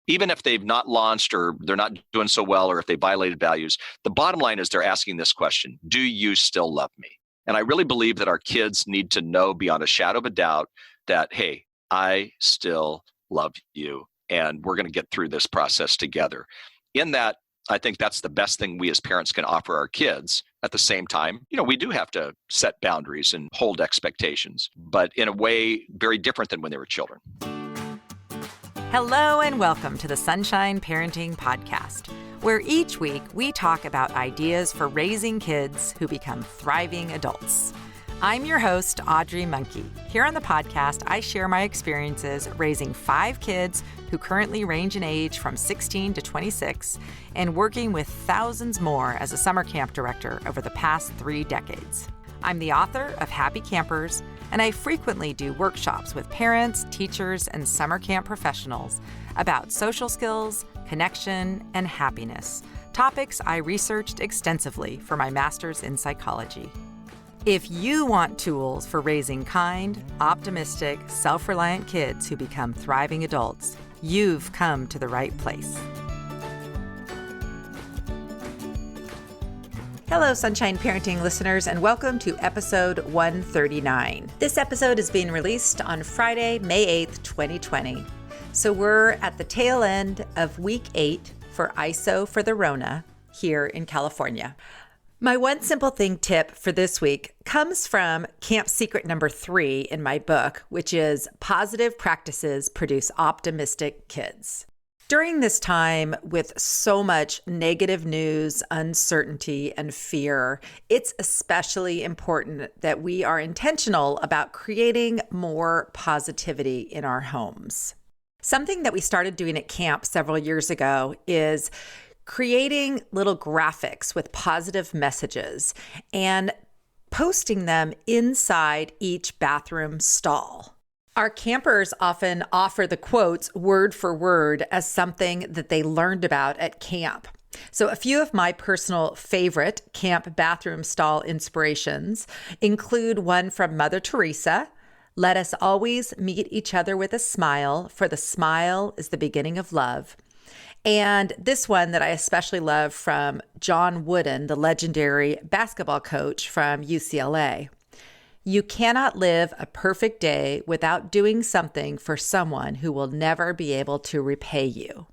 even if they've not launched or they're not doing so well, or if they violated values, the bottom line is they're asking this question: do you still love me? And I really believe that our kids need to know beyond a shadow of a doubt that, hey, I still love you, and we're going to get through this process together. In that, I think that's the best thing we as parents can offer our kids. At the same time, we do have to set boundaries and hold expectations, but in a way very different than when they were children. Hello and welcome to the Sunshine Parenting Podcast, where each week we talk about ideas for raising kids who become thriving adults. I'm your host, Audrey Monkey. Here on the podcast, I share my experiences raising 5 kids who currently range in age from 16 to 26 and working with thousands more as a summer camp director over the past 3 decades. I'm the author of Happy Campers, and I frequently do workshops with parents, teachers, and summer camp professionals about social skills, connection, and happiness, topics I researched extensively for my master's in psychology. If you want tools for raising kind, optimistic, self-reliant kids who become thriving adults, you've come to the right place. Hello, Sunshine Parenting listeners, and welcome to episode 139. This episode is being released on Friday, May 8th, 2020. So we're at the tail end of week 8 for ISO for the Rona here in California. My one simple thing tip for this week comes from camp secret number 3 in my book, which is Positive Practices Produce Optimistic Kids. During this time with so much negative news, uncertainty, and fear, it's especially important that we are intentional about creating more positivity in our homes. Something that we started doing at camp several years ago is creating little graphics with positive messages and posting them inside each bathroom stall. Our campers often offer the quotes word for word as something that they learned about at camp. So a few of my personal favorite camp bathroom stall inspirations include one from Mother Teresa: "Let us always meet each other with a smile, for the smile is the beginning of love." And this one that I especially love from John Wooden, the legendary basketball coach from UCLA. "You cannot live a perfect day without doing something for someone who will never be able to repay you."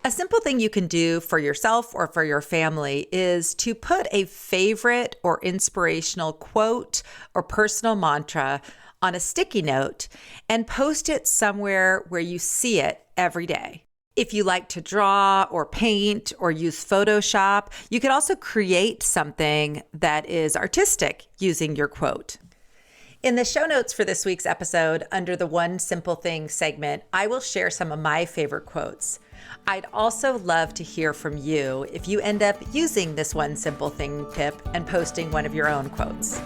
A simple thing you can do for yourself or for your family is to put a favorite or inspirational quote or personal mantra on a sticky note and post it somewhere where you see it every day. If you like to draw or paint or use Photoshop, you could also create something that is artistic using your quote. In the show notes for this week's episode, under the One Simple Thing segment, I will share some of my favorite quotes. I'd also love to hear from you if you end up using this One Simple Thing tip and posting one of your own quotes.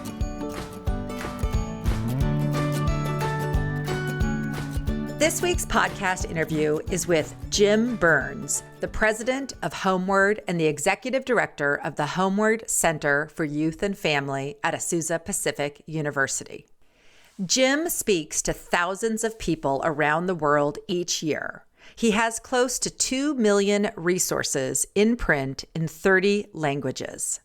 This week's podcast interview is with Jim Burns, the president of HomeWord and the executive director of the HomeWord Center for Youth and Family at Azusa Pacific University. Jim speaks to thousands of people around the world each year. He has close to 2 million resources in print in 30 languages.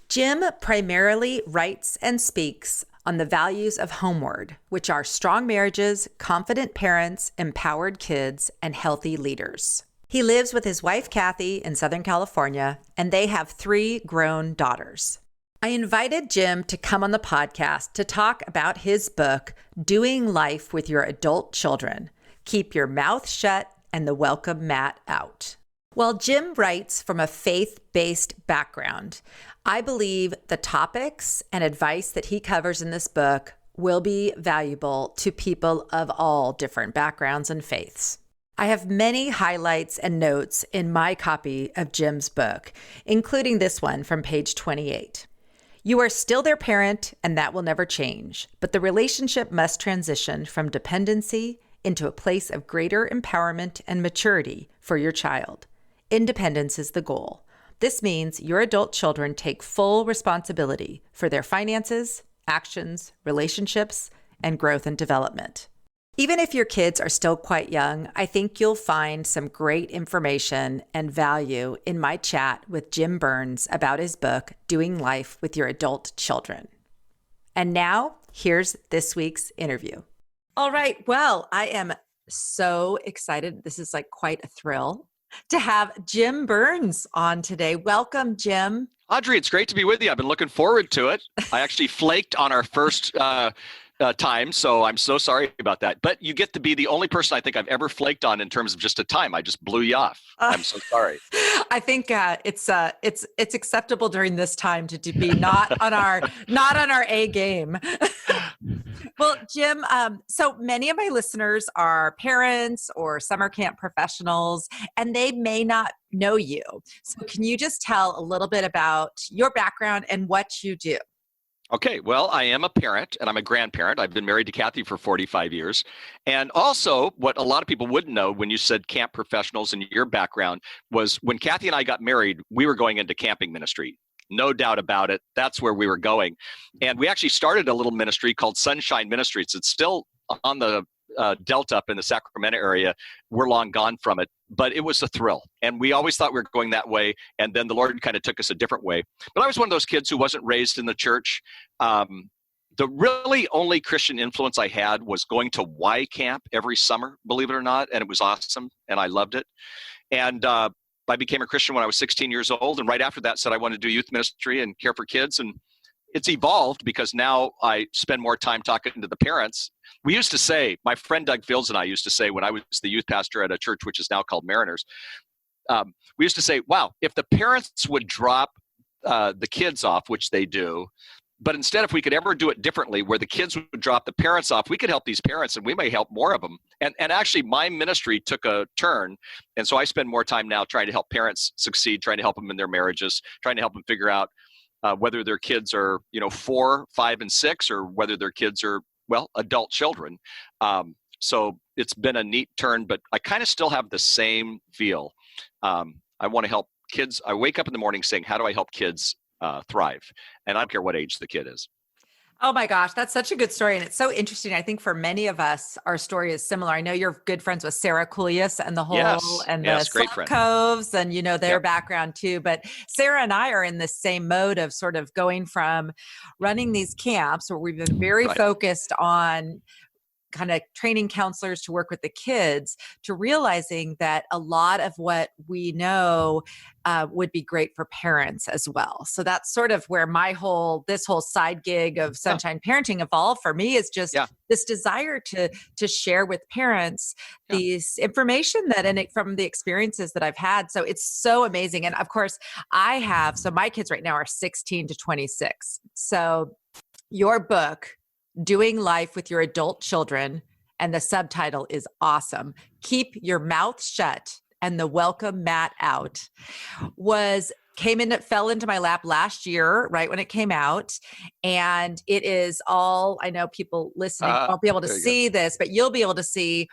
Jim primarily writes and speaks on the values of HomeWord, which are strong marriages, confident parents, empowered kids, and healthy leaders. He lives with his wife, Cathy, in Southern California, and they have 3 grown daughters. I invited Jim to come on the podcast to talk about his book, Doing Life with Your Adult Children: Keep Your Mouth Shut and the Welcome Mat Out. While Jim writes from a faith-based background, I believe the topics and advice that he covers in this book will be valuable to people of all different backgrounds and faiths. I have many highlights and notes in my copy of Jim's book, including this one from page 28. "You are still their parent, and that will never change, but the relationship must transition from dependency into a place of greater empowerment and maturity for your child. Independence is the goal. This means your adult children take full responsibility for their finances, actions, relationships, and growth and development. Even if your kids are still quite young, I think you'll find some great information and value in my chat with Jim Burns about his book, Doing Life with Your Adult Children. And now, here's this week's interview. All right. Well, I am so excited. This is like quite a thrill to have Jim Burns on today. Welcome, Jim. Audrey, it's great to be with you. I've been looking forward to it. I actually flaked on our first time, so I'm so sorry about that. But you get to be the only person I think I've ever flaked on in terms of just a time. I just blew you off. I'm so sorry. I think it's acceptable during this time to be not on our A game. Well, Jim, so many of my listeners are parents or summer camp professionals, and they may not know you. So can you just tell a little bit about your background and what you do? Okay, well, I am a parent and I'm a grandparent. I've been married to Cathy for 45 years. And also, what a lot of people wouldn't know when you said camp professionals and your background was when Cathy and I got married, we were going into camping ministry. No doubt about it. That's where we were going. And we actually started a little ministry called Sunshine Ministries. It's still on the Delta up in the Sacramento area. We're long gone from it, but it was a thrill. And we always thought we were going that way. And then the Lord kind of took us a different way. But I was one of those kids who wasn't raised in the church. The really only Christian influence I had was going to Y Camp every summer, believe it or not. And it was awesome. And I loved it. And I became a Christian when I was 16 years old. And right after that said I wanted to do youth ministry and care for kids. And it's evolved because now I spend more time talking to the parents. We used to say, my friend Doug Fields and I used to say when I was the youth pastor at a church which is now called Mariners, we used to say, wow, if the parents would drop the kids off, which they do, but instead if we could ever do it differently where the kids would drop the parents off, we could help these parents and we may help more of them. And actually my ministry took a turn. And so I spend more time now trying to help parents succeed, trying to help them in their marriages, trying to help them figure out whether their kids are, 4, 5, and 6, or whether their kids are, adult children. So it's been a neat turn, but I kind of still have the same feel. I want to help kids. I wake up in the morning saying, how do I help kids thrive? And I don't care what age the kid is. Oh my gosh, that's such a good story. And it's so interesting. I think for many of us, our story is similar. I know you're good friends with Sarah Coolius and the whole, the Slump Coves and, their background too. But Sarah and I are in the same mode of sort of going from running these camps where we've been very focused on kind of training counselors to work with the kids to realizing that a lot of what we know would be great for parents as well. So that's sort of where this whole side gig of Sunshine Parenting evolved for me is just this desire to share with parents these information from the experiences that I've had. So it's so amazing. And of course so my kids right now are 16 to 26. So your book, Doing Life with Your Adult Children, and the subtitle is awesome. Keep Your Mouth Shut and the Welcome Mat Out. Fell into my lap last year, right when it came out. And it is all, I know people listening won't be able to see this, but you'll be able to see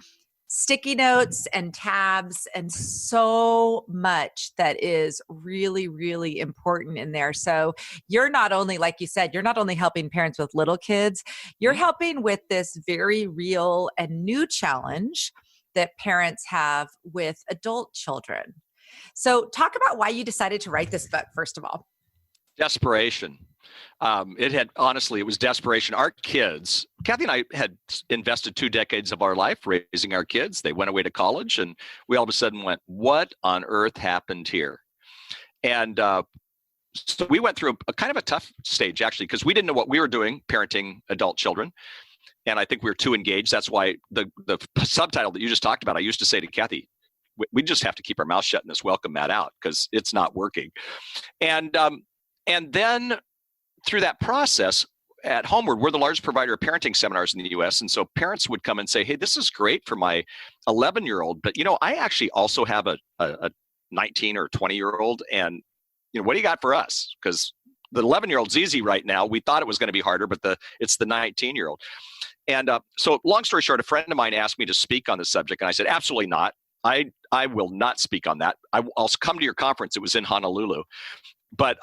sticky notes and tabs and so much that is really, really important in there. So you're not only, like you said, you're not only helping parents with little kids, you're helping with this very real and new challenge that parents have with adult children. So talk about why you decided to write this book, first of all. Desperation. It was desperation. Our kids, Cathy and I had invested 2 decades of our life raising our kids. They went away to college and we all of a sudden went, what on earth happened here? And so we went through a kind of a tough stage actually, because we didn't know what we were doing, parenting adult children. And I think we were too engaged. That's why the subtitle that you just talked about, I used to say to Cathy, we just have to keep our mouth shut and this welcome mat out because it's not working. And then through that process at HomeWord, we're the largest provider of parenting seminars in the US. And so parents would come and say, hey, this is great for my 11-year-old, but I actually also have a 19 or 20-year-old. And what do you got for us? Because the 11-year-old's easy right now. We thought it was going to be harder, but it's the 19-year-old. And so long story short, a friend of mine asked me to speak on the subject. And I said, absolutely not. I will not speak on that. I'll come to your conference. It was in Honolulu. But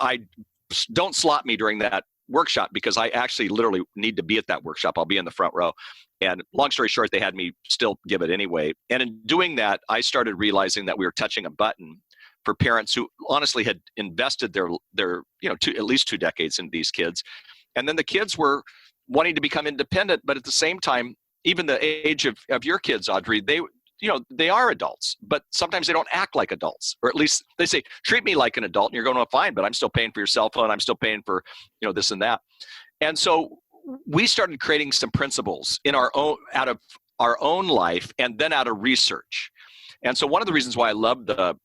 don't slot me during that workshop because I actually literally need to be at that workshop. I'll be in the front row. And long story short, they had me still give it anyway. And in doing that, I started realizing that we were touching a button for parents who honestly had invested their at least 2 decades into these kids. And then the kids were wanting to become independent, but at the same time, even the age of your kids, Audrey, they are adults, but sometimes they don't act like adults, or at least they say, treat me like an adult. And you're going, oh, fine, but I'm still paying for your cell phone. I'm still paying for, this and that. And so we started creating some principles out of our own life and then out of research. And so one of the reasons why I love the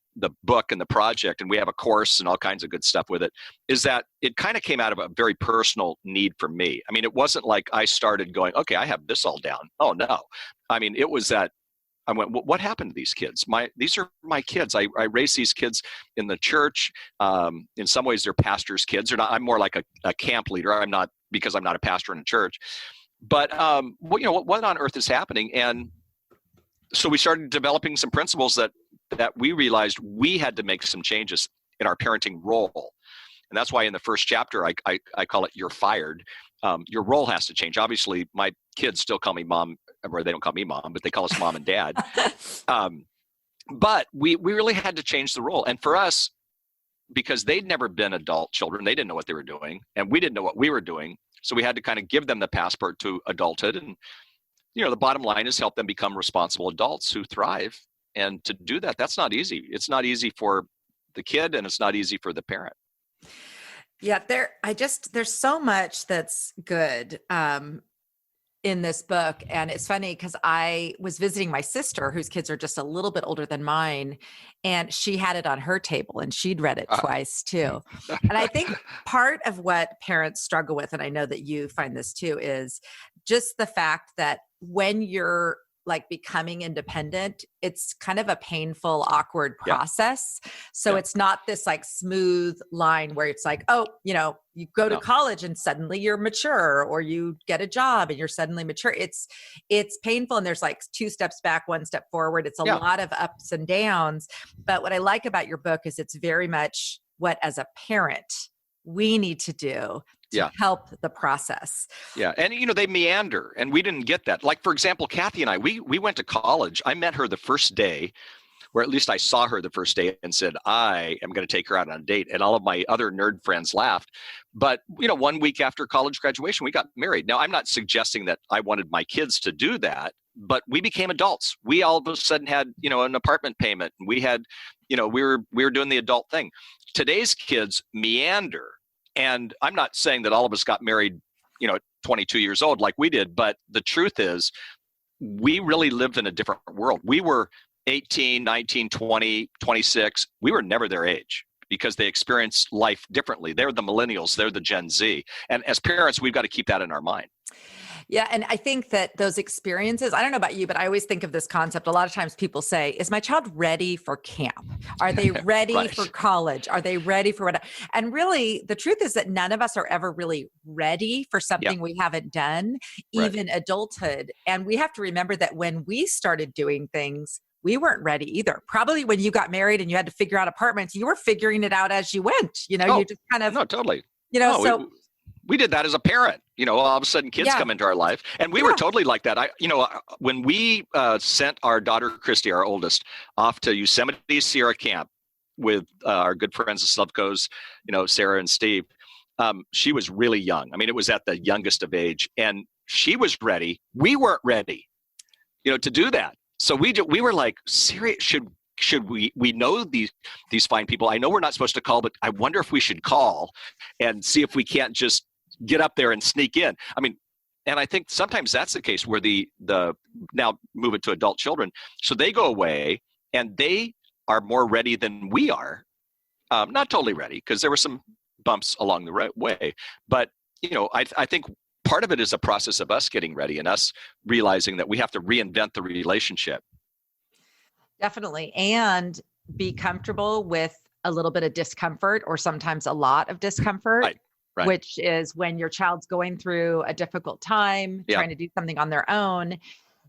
book and the project, and we have a course and all kinds of good stuff with it, is that it kind of came out of a very personal need for me. I mean, it wasn't like I started going, okay, I have this all down. Oh, no. I mean, it was that I went, what happened to these kids? These are my kids. I raise these kids in the church. In some ways, they're pastors' kids. I'm more like a camp leader. I'm not, because I'm not a pastor in a church. But what on earth is happening? And so we started developing some principles that we realized we had to make some changes in our parenting role. And that's why in the first chapter, I call it "You're Fired." Your role has to change. Obviously, my kids still call me mom, or they don't call me mom, but they call us mom and dad. But we really had to change the role. And for us, because they'd never been adult children, they didn't know what they were doing, and we didn't know what we were doing. So we had to kind of give them the passport to adulthood. And, the bottom line is help them become responsible adults who thrive. And to do that, that's not easy. It's not easy for the kid, and it's not easy for the parent. Yeah, there's so much that's good in this book. And it's funny because I was visiting my sister, whose kids are just a little bit older than mine, and she had it on her table and she'd read it twice too. And I think part of what parents struggle with, and I know that you find this too, is just the fact that when you're like becoming independent, it's kind of a painful, awkward process. So it's not this like smooth line where it's like, oh, you go to college and suddenly you're mature, or you get a job and you're suddenly mature. It's painful. And there's like 2 steps back, 1 step forward. It's a lot of ups and downs. But what I like about your book is it's very much what, as a parent, we need to do to help the process. Yeah. And, they meander, and we didn't get that. Like, for example, Cathy and I, we went to college. I met her the first day, or at least I saw her the first day, and said, I am going to take her out on a date. And all of my other nerd friends laughed. But, 1 week after college graduation, we got married. Now, I'm not suggesting that I wanted my kids to do that, but we became adults. We all of a sudden had, an apartment payment. And we had, we were doing the adult thing. Today's kids meander. And I'm not saying that all of us got married, at 22 years old like we did, but the truth is we really lived in a different world. We were 18, 19, 20, 26. We were never their age because they experienced life differently. They're the millennials. They're the Gen Z. And as parents, we've got to keep that in our mind. Yeah. And I think that those experiences, I don't know about you, but I always think of this concept. A lot of times people say, is my child ready for camp? Are they ready for college? Are they ready for what? And really, the truth is that none of us are ever really ready for something we haven't done, even adulthood. And we have to remember that when we started doing things, we weren't ready either. Probably when you got married and you had to figure out apartments, you were figuring it out as you went. You just kind of. No, totally. We did that as a parent. All of a sudden kids come into our life, and we were totally like that. When we sent our daughter, Christy, our oldest, off to Yosemite Sierra Camp with our good friends, the Slavkos, Sarah and Steve, she was really young. I mean, it was at the youngest of age, and she was ready. We weren't ready, to do that. So we were like, serious, should we know these fine people? I know we're not supposed to call, but I wonder if we should call and see if we can't just get up there and sneak in. I mean, and I think sometimes that's the case where the now move it to adult children. So they go away and they are more ready than we are. Not totally ready, because there were some bumps along the way. But, I think part of it is a process of us getting ready and us realizing that we have to reinvent the relationship. Definitely. And be comfortable with a little bit of discomfort, or sometimes a lot of discomfort, right. Which is when your child's going through a difficult time, trying to do something on their own.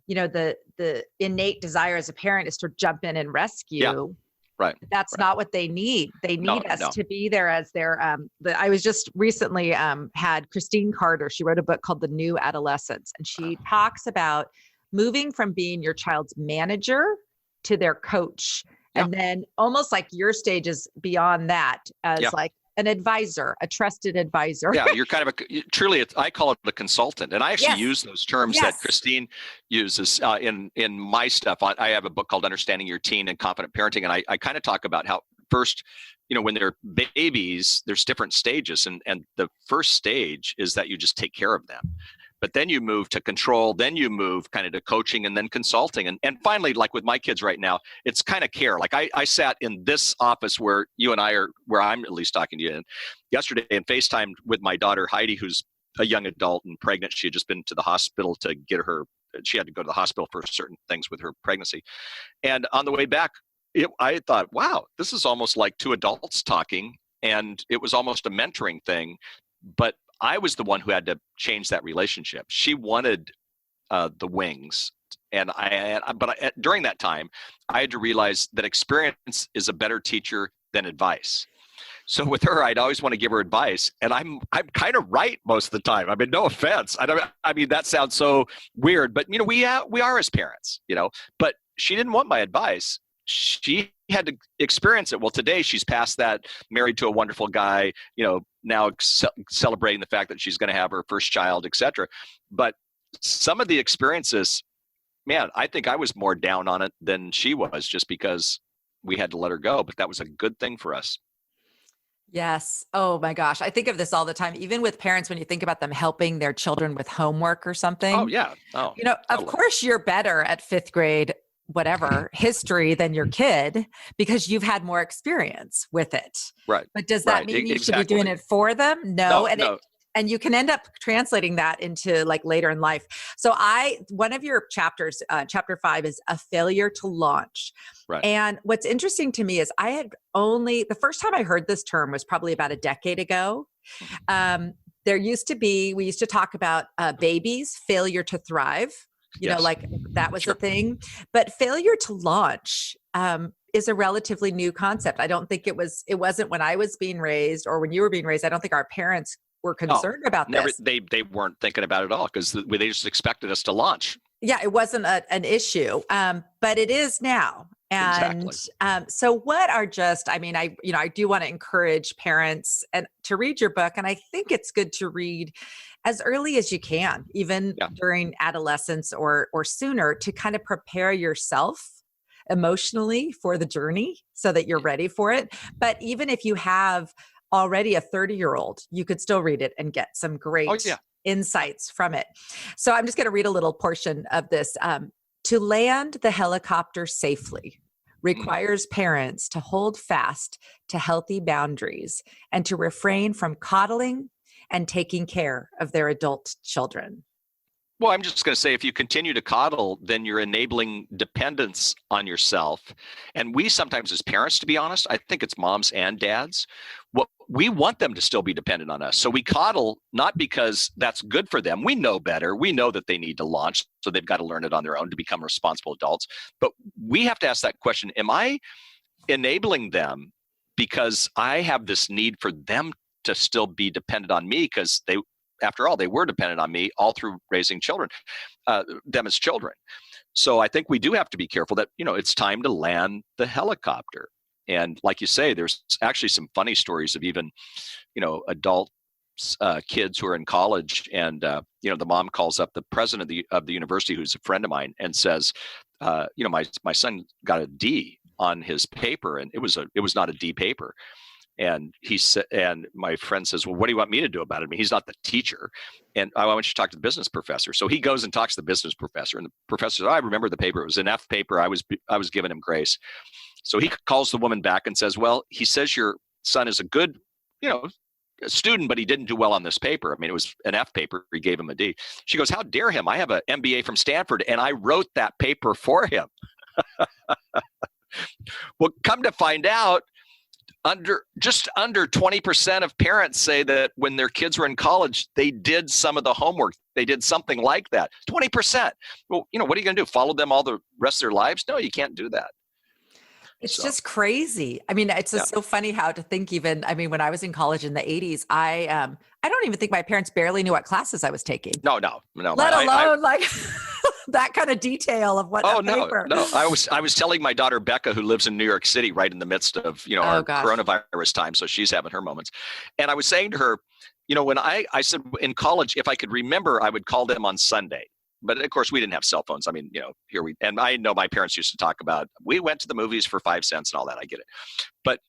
The innate desire as a parent is to jump in and rescue. Right. That's Right. not what they need. They No, need us no. to be there as their, I was just recently had Christine Carter. She wrote a book called The New Adolescence, and she talks about moving from being your child's manager to their coach. Yeah. And then almost like your stage is beyond that as Yeah. like an advisor, a trusted advisor. Yeah, you're kind of truly, I call it a consultant. And I actually Yes. use those terms that Christine uses in my stuff. I have a book called Understanding Your Teen and Confident Parenting. And I kind of talk about how first, when they're babies, there's different stages. And the first stage is that you just take care of them. But then you move to control, then you move kind of to coaching and then consulting. And finally, like with my kids right now, it's kind of care. Like I sat in this office where you and I are, where I'm at least talking to you yesterday, and FaceTimed with my daughter, Heidi, who's a young adult and pregnant. She had just been to the hospital to get she had to go to the hospital for certain things with her pregnancy. And on the way back, I thought, wow, this is almost like two adults talking. And it was almost a mentoring thing. But I was the one who had to change that relationship. She wanted the wings, but during that time, I had to realize that experience is a better teacher than advice. So with her, I'd always want to give her advice, and I'm kind of right most of the time. I mean, no offense. I mean that sounds so weird, but we are as parents, But she didn't want my advice. She had to experience it. Well, today she's past that, married to a wonderful guy, now celebrating the fact that she's going to have her first child, etc. But some of the experiences, man, I think I was more down on it than she was, just because we had to let her go. But that was a good thing for us. Yes. Oh my gosh. I think of this all the time, even with parents, when you think about them helping their children with homework or something. Oh, yeah. Oh, of course you're better at fifth grade, whatever history than your kid because you've had more experience with it. Right. But does that mean you should be doing it for them? No. And you can end up translating that into like later in life. So one of your chapters, chapter 5, is a failure to launch. Right. And what's interesting to me is the first time I heard this term was probably about a decade ago. We used to talk about babies, failure to thrive. Like that was a thing, but failure to launch is a relatively new concept. I don't think it wasn't when I was being raised or when you were being raised. I don't think our parents were concerned about this. They weren't thinking about it at all because they just expected us to launch. Yeah, it wasn't an issue, but it is now. And exactly. So what are I do want to encourage parents and to read your book. And I think it's good to read as early as you can, even during adolescence or sooner, to kind of prepare yourself emotionally for the journey so that you're ready for it. But even if you have already a 30-year-old, you could still read it and get some great insights from it. So I'm just going to read a little portion of this. To land the helicopter safely requires parents to hold fast to healthy boundaries and to refrain from coddling and taking care of their adult children. Well, I'm just going to say, if you continue to coddle, then you're enabling dependence on yourself. And we sometimes, as parents, to be honest, I think it's moms and dads, we want them to still be dependent on us. So we coddle not because that's good for them. We know better. We know that they need to launch, so they've got to learn it on their own to become responsible adults. But we have to ask that question, am I enabling them because I have this need for them to still be dependent on me, because after all, they were dependent on me all through raising children, them as children. So I think we do have to be careful that, it's time to land the helicopter. And like you say, there's actually some funny stories of even, adult kids who are in college, and, the mom calls up the president of the university, who's a friend of mine, and says, my son got a D on his paper, and it was not a D paper. And he said, and my friend says, well, what do you want me to do about it? I mean, he's not the teacher. And I want you to talk to the business professor. So he goes and talks to the business professor, and the professor says, I remember the paper. It was an F paper. I was giving him grace. So he calls the woman back and says, well, he says your son is a good, student, but he didn't do well on this paper. I mean, it was an F paper. He gave him a D. She goes, how dare him? I have an MBA from Stanford, and I wrote that paper for him. Well, come to find out, just under 20% of parents say that when their kids were in college, they did some of the homework. They did something like that. 20%. Well, what are you going to do? Follow them all the rest of their lives? No, you can't do that. It's So just crazy. I mean, it's yeah. just so funny how to think even, I mean, when I was in college in the 80s, I don't even think my parents barely knew what classes I was taking, No. let alone like that kind of detail of what a Oh no, paper. no. I was telling my daughter Becca, who lives in New York City, right in the midst of Oh our gosh. coronavirus time, so she's having her moments. And I was saying to her, when I said in college, if I could remember, I would call them on Sunday. But of course, we didn't have cell phones. I mean, and I know my parents used to talk about we went to the movies for 5 cents and all that. I get it, but.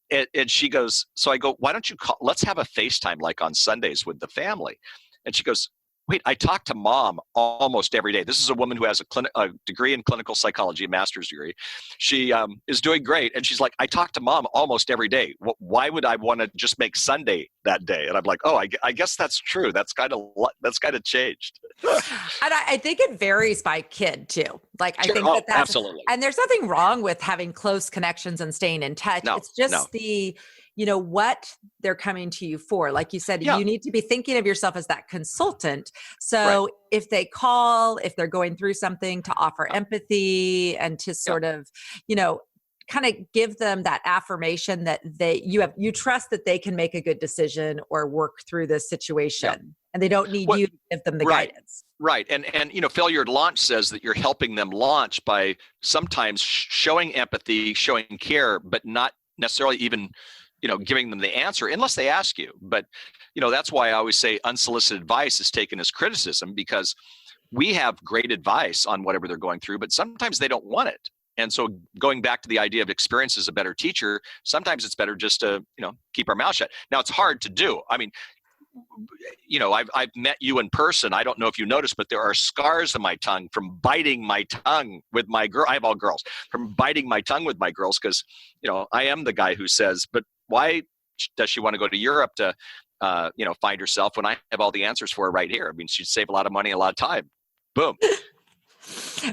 And she goes, so I go, why don't you call? Let's have a FaceTime like on Sundays with the family. And she goes, wait, I talk to mom almost every day. This is a woman who has a degree in clinical psychology, a master's degree. She is doing great. And she's like, I talk to mom almost every day. Why would I want to just make Sunday that day? And I'm like, oh, I guess that's true. That's kind of changed. And I think it varies by kid too. Like I Sure. think that's Absolutely. and there's nothing wrong with having close connections and staying in touch. No, It's just no. what they're coming to you for. Like you said, Yeah. you need to be thinking of yourself as that consultant. So if they call, if they're going through something, to offer empathy and to sort of, kind of give them that affirmation that you trust that they can make a good decision or work through this situation, and they don't need you to give them the guidance. Right. And failure to launch says that you're helping them launch by sometimes showing empathy, showing care, but not necessarily even, giving them the answer unless they ask you. But, that's why I always say unsolicited advice is taken as criticism, because we have great advice on whatever they're going through, but sometimes they don't want it. And so going back to the idea of experience as a better teacher, sometimes it's better just to, keep our mouth shut. Now it's hard to do. I mean, I've met you in person. I don't know if you noticed, but there are scars on my tongue from biting my tongue with my girl. I have all girls, from biting my tongue with my girls. Cause I am the guy who says, but why does she want to go to Europe to, find herself when I have all the answers for her right here? I mean, she'd save a lot of money, a lot of time. Boom.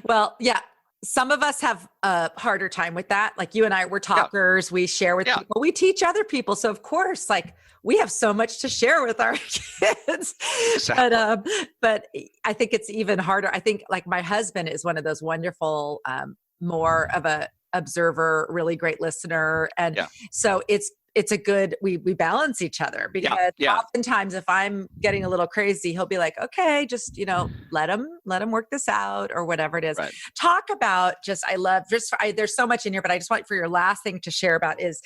Well, yeah. Some of us have a harder time with that. Like you and I, we're talkers. We share with people. We teach other people. So of course, like we have so much to share with our kids. Exactly. But I think it's even harder. I think like my husband is one of those wonderful, more of a observer, really great listener. And so it's a good, we balance each other, because oftentimes if I'm getting a little crazy, he'll be like, okay, just, let him work this out or whatever it is. Right. Talk about there's so much in here, but I just want for your last thing to share about is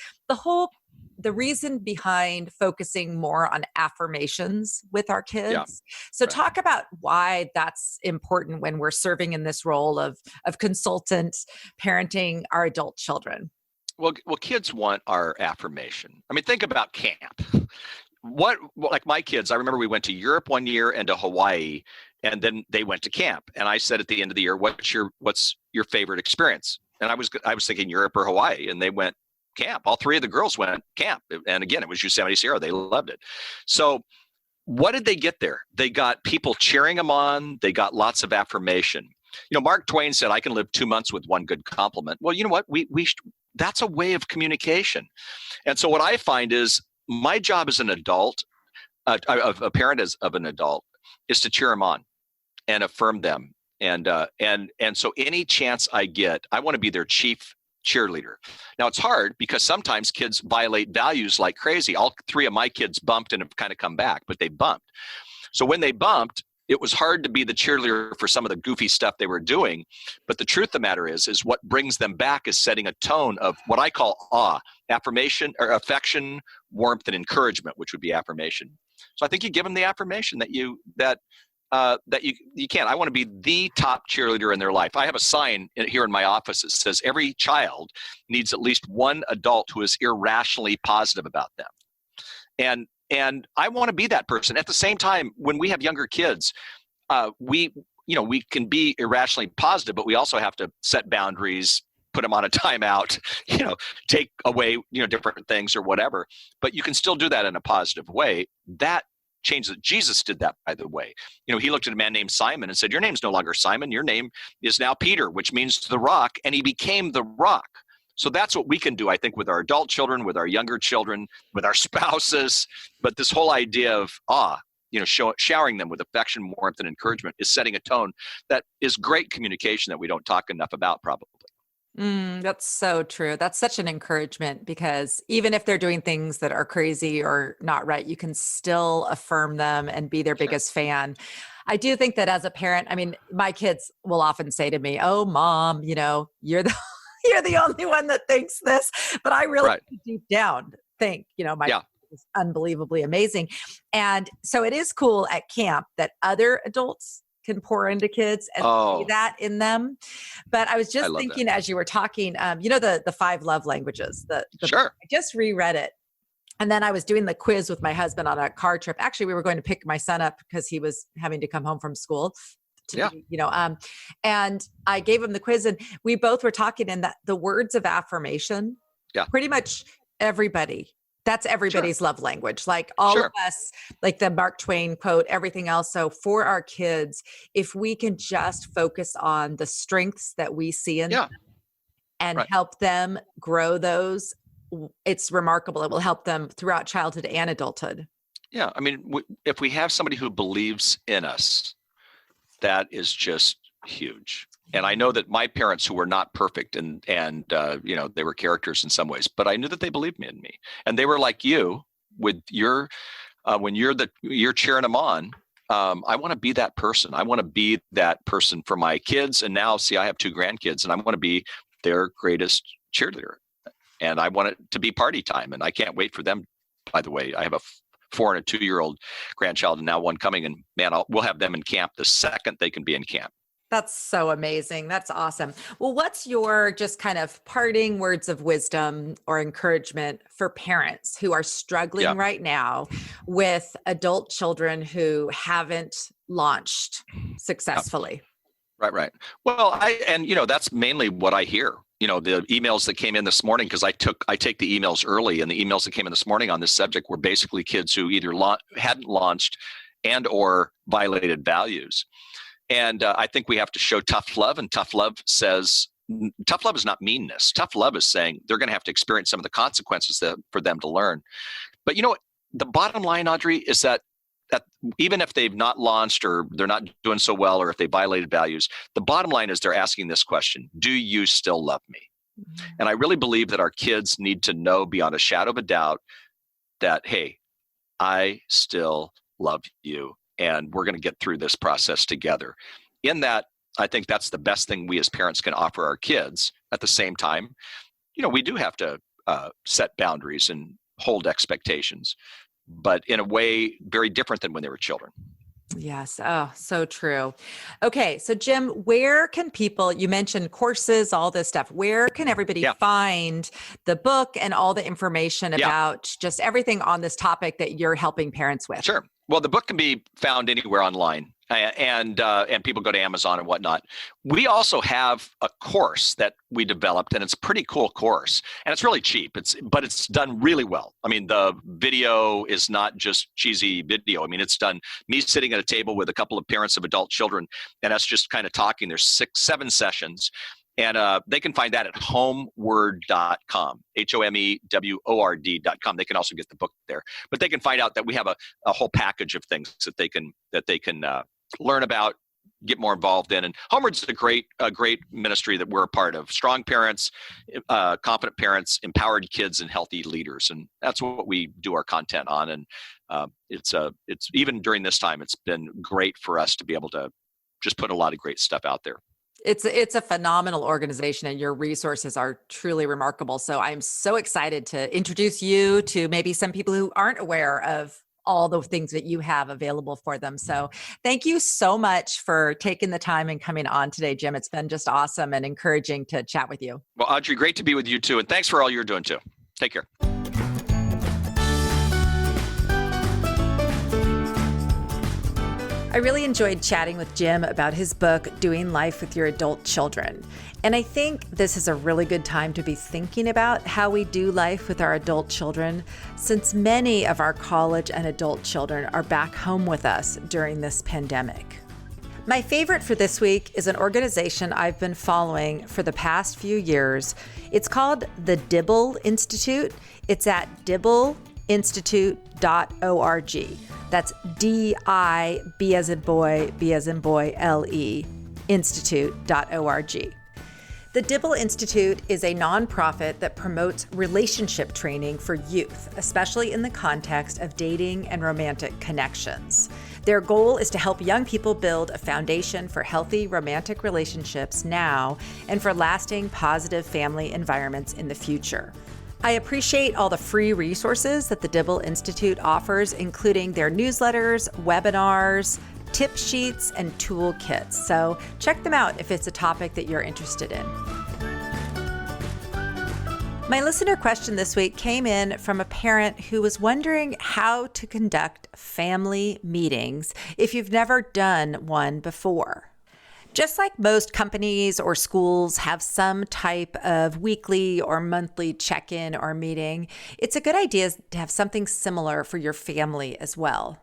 the reason behind focusing more on affirmations with our kids. Yeah. So talk about why that's important when we're serving in this role of consultant parenting our adult children. Well, kids want our affirmation. I mean, think about camp. Like my kids, I remember we went to Europe one year and to Hawaii, and then they went to camp. And I said at the end of the year, what's your favorite experience? And I was thinking Europe or Hawaii, and they went camp. All three of the girls went camp. And again, it was Yosemite Sierra. They loved it. So what did they get there? They got people cheering them on. They got lots of affirmation. Mark Twain said, I can live 2 months with one good compliment. Well, you know what? That's a way of communication. And so what I find is my job as an adult, a parent of an adult, is to cheer them on and affirm them. And so any chance I get, I want to be their chief cheerleader. Now it's hard because sometimes kids violate values like crazy. All three of my kids bumped and have kind of come back, but they bumped. So when they bumped, it was hard to be the cheerleader for some of the goofy stuff they were doing. But the truth of the matter is what brings them back is setting a tone of what I call affirmation or affection, warmth, and encouragement, which would be affirmation. So I think you give them the affirmation that you can. I want to be the top cheerleader in their life. I have a sign here in my office that says every child needs at least one adult who is irrationally positive about them. And I want to be that person. At the same time, when we have younger kids, we can be irrationally positive, but we also have to set boundaries, put them on a timeout, take away, different things or whatever. But you can still do that in a positive way. That changes. Jesus did that, by the way. He looked at a man named Simon and said, your name's no longer Simon. Your name is now Peter, which means the rock. And he became the rock. So that's what we can do, I think, with our adult children, with our younger children, with our spouses. But this whole idea of showering them with affection, warmth, and encouragement is setting a tone that is great communication that we don't talk enough about, probably. That's so true. That's such an encouragement because even if they're doing things that are crazy or not right, you can still affirm them and be their Sure. biggest fan. I do think that as a parent, I mean, my kids will often say to me, "Oh, mom, you're the you're the only one that thinks this." But I really Right. deep down think, my Yeah. is unbelievably amazing. And so it is cool at camp that other adults can pour into kids and see Oh, that in them. But I was I just love that. thinking as you were talking, the five love languages, the book. Sure. I just reread it. And then I was doing the quiz with my husband on a car trip. Actually, we were going to pick my son up because he was having to come home from school to Yeah. and I gave him the quiz and we both were talking in that the words of affirmation, Yeah. pretty much everybody. That's Sure. everybody's love language. Like all of Sure. us, like the Mark Twain quote, everything else. So for our kids, if we can just focus on the strengths that we see in them Yeah. and Right. help them grow those, it's remarkable. It will help them throughout childhood and adulthood. Yeah. I mean, if we have somebody who believes in us, that is just huge. And I know that my parents, who were not perfect, and they were characters in some ways, but I knew that they believed in me, and they were like you with your when you're cheering them on. I want to be that person. I want to be that person for my kids. And now, see, I have two grandkids, and I want to be their greatest cheerleader. And I want it to be party time, and I can't wait for them. By the way, I have a 4 and a 2-year-old grandchild, and now one coming, and man, we'll have them in camp the second they can be in camp. That's so amazing. That's awesome. Well, what's your just kind of parting words of wisdom or encouragement for parents who are struggling Yeah. right now with adult children who haven't launched successfully? Right. Well, that's mainly what I hear. The emails that came in this morning, because I take the emails early, and the emails that came in this morning on this subject were basically kids who either hadn't launched and or violated values. And I think we have to show tough love, and tough love is not meanness. Tough love is saying they're going to have to experience some of the consequences for them to learn. But the bottom line, Audrey, is that even if they've not launched or they're not doing so well, or if they violated values, the bottom line is they're asking this question: do you still love me? Mhm. And I really believe that our kids need to know beyond a shadow of a doubt that, hey, I still love you, and we're going to get through this process together. In that, I think that's the best thing we as parents can offer our kids. At the same time, we do have to set boundaries and hold expectations, but in a way very different than when they were children. Yes. Oh, so true. Okay. So, Jim, where can people, you mentioned courses, all this stuff, where can everybody Yeah. find the book and all the information Yeah. about just everything on this topic that you're helping parents with? Sure. Well, the book can be found anywhere online, and people go to Amazon and whatnot. We also have a course that we developed, and it's a pretty cool course, and it's really cheap. But it's done really well. I mean, the video is not just cheesy video. I mean, it's done me sitting at a table with a couple of parents of adult children, and us just kind of talking. There's 7 sessions. And they can find that at homeword.com, HOMEWORD.com. They can also get the book there. But they can find out that we have a whole package of things that they can learn about, get more involved in. And HomeWord's a great ministry that we're a part of. Strong parents, confident parents, empowered kids, and healthy leaders. And that's what we do our content on. And it's even during this time, it's been great for us to be able to just put a lot of great stuff out there. It's a phenomenal organization, and your resources are truly remarkable. So I'm so excited to introduce you to maybe some people who aren't aware of all the things that you have available for them. So thank you so much for taking the time and coming on today, Jim. It's been just awesome and encouraging to chat with you. Well, Audrey, great to be with you too. And thanks for all you're doing too. Take care. I really enjoyed chatting with Jim about his book, Doing Life with Your Adult Children. And I think this is a really good time to be thinking about how we do life with our adult children, since many of our college and adult children are back home with us during this pandemic. My favorite for this week is an organization I've been following for the past few years. It's called the Dibble Institute. It's at dibblinstitute.org. That's D-I-B as in boy, B as in boy, L-E, institute.org. The Dibble Institute is a nonprofit that promotes relationship training for youth, especially in the context of dating and romantic connections. Their goal is to help young people build a foundation for healthy romantic relationships now and for lasting positive family environments in the future. I appreciate all the free resources that the Dibble Institute offers, including their newsletters, webinars, tip sheets, and toolkits. So check them out if it's a topic that you're interested in. My listener question this week came in from a parent who was wondering how to conduct family meetings if you've never done one before. Just like most companies or schools have some type of weekly or monthly check-in or meeting, it's a good idea to have something similar for your family as well.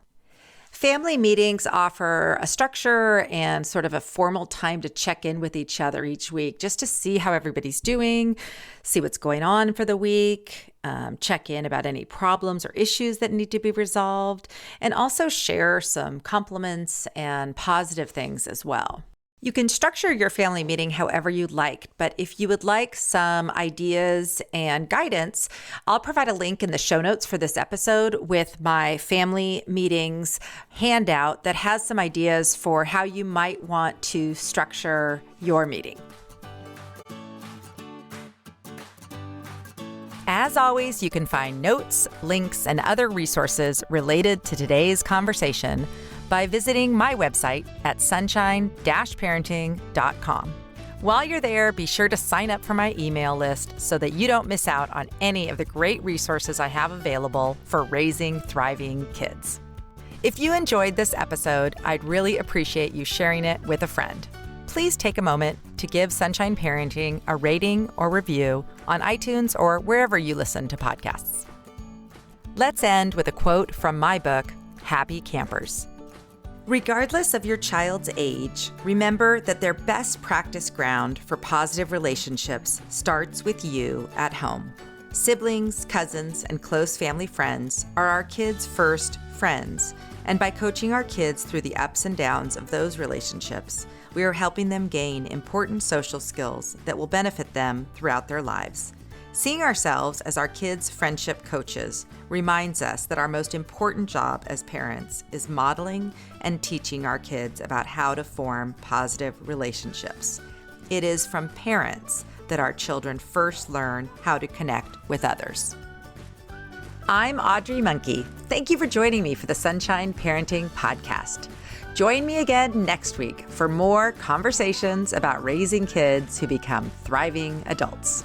Family meetings offer a structure and sort of a formal time to check in with each other each week, just to see how everybody's doing, see what's going on for the week, check in about any problems or issues that need to be resolved, and also share some compliments and positive things as well. You can structure your family meeting however you'd like, but if you would like some ideas and guidance, I'll provide a link in the show notes for this episode with my family meetings handout that has some ideas for how you might want to structure your meeting. As always, you can find notes, links, and other resources related to today's conversation by visiting my website at sunshine-parenting.com. While you're there, be sure to sign up for my email list so that you don't miss out on any of the great resources I have available for raising thriving kids. If you enjoyed this episode, I'd really appreciate you sharing it with a friend. Please take a moment to give Sunshine Parenting a rating or review on iTunes or wherever you listen to podcasts. Let's end with a quote from my book, Happy Campers. Regardless of your child's age, remember that their best practice ground for positive relationships starts with you at home. Siblings, cousins, and close family friends are our kids' first friends, and by coaching our kids through the ups and downs of those relationships, we are helping them gain important social skills that will benefit them throughout their lives. Seeing ourselves as our kids' friendship coaches reminds us that our most important job as parents is modeling and teaching our kids about how to form positive relationships. It is from parents that our children first learn how to connect with others. I'm Audrey Monkey. Thank you for joining me for the Sunshine Parenting Podcast. Join me again next week for more conversations about raising kids who become thriving adults.